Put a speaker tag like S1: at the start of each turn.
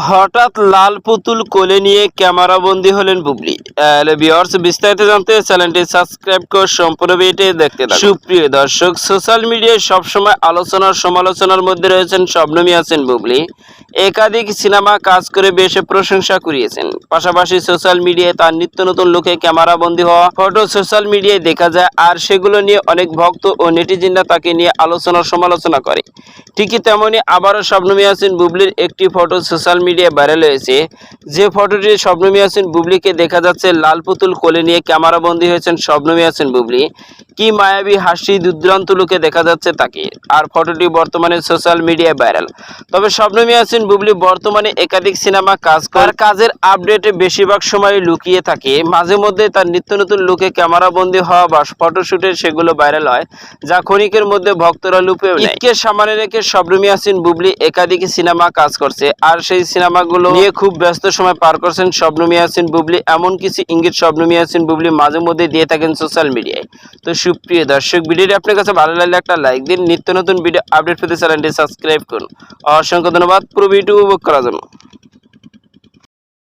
S1: হঠাৎ লাল পুতুল কোলে নিয়ে ক্যামেরাবন্দী হলেন বুবলি। ভিউয়ার্স, বিস্তারিত জানতে চ্যানেলটি সাবস্ক্রাইব করে সম্পূর্ণ ভিডিওটি দেখতে থাকুন। সুপ্রিয় দর্শক, সোশ্যাল মিডিয়ায় সবসময় আলোচনার সমালোচনার মধ্যে রয়েছেন শবনম ইয়াসিন বুবলি। একাধিক সিনেমা কাজ করে বেশ প্রশংসা কুড়িয়েছেন। পাশাপাশি সোশ্যাল মিডিয়ায় তার নিত্য নতুন লুকে ক্যামেরাবন্দী হওয়া ফটো সোশ্যাল মিডিয়ায় দেখা যায়, আর সেগুলো নিয়ে অনেক ভক্ত ও নেটিজেনরা তাকে নিয়ে আলোচনা সমালোচনা করে। ঠিকই তেমনি আবারও শবনম ইয়াসিন বুবলির একটি ফটো সোশ্যাল মিডিয়ায় ভাইরাল হয়েছে। যে ফটোটি শবনম ইয়াসিন বুবলিকে দেখা যাচ্ছে লাল পুতুল কোলে নিয়ে ক্যামেরাবন্দী হয়েছেন শবনম ইয়াসিন বুবলি। কি মায়াবী হাসি, দুর্দান্ত লুকে দেখা যাচ্ছে তাকে। আর ফটোটি বর্তমানে সোশ্যাল মিডিয়ায় ভাইরাল। তবে শবনম ইয়াসিন বুবলি বর্তমানে একাধিক সিনেমা কাজ করে, তার কাজের আপডেটে বেশিরভাগ সময় লুকিয়ে থাকে। মাঝে মধ্যে তার নিত্য নতুন লুকে ক্যামেরাবন্দী হওয়া বা ফটোশুটে সেগুলো ভাইরাল হয়, যা ক্ষণিকের মধ্যে ভক্তরা লুপেও নেয়। ঈদকে সামনে রেখে শবনম ইয়াসিন বুবলি একাধিক সিনেমা কাজ করছে, আর সেই সিনেমাগুলো নিয়ে খুব ব্যস্ত সময় পার করছেন শবনম ইয়াসিন বুবলি। এমন কিছু ইঙ্গিত শবনম ইয়াসিন বুবলি মাঝে মধ্যে দিয়ে থাকেন সোশ্যাল মিডিয়ায়। তো সুপ্রিয় দর্শক, ভিডিওটি আপনার কাছে ভালো লাগলে একটা লাইক দিন। নিত্য নতুন ভিডিও আপডেট পেতে চ্যানেলটি সাবস্ক্রাইব করুন। অসংখ্য ধন্যবাদ পুরো ভিডিও উপভোগ করার জন্য।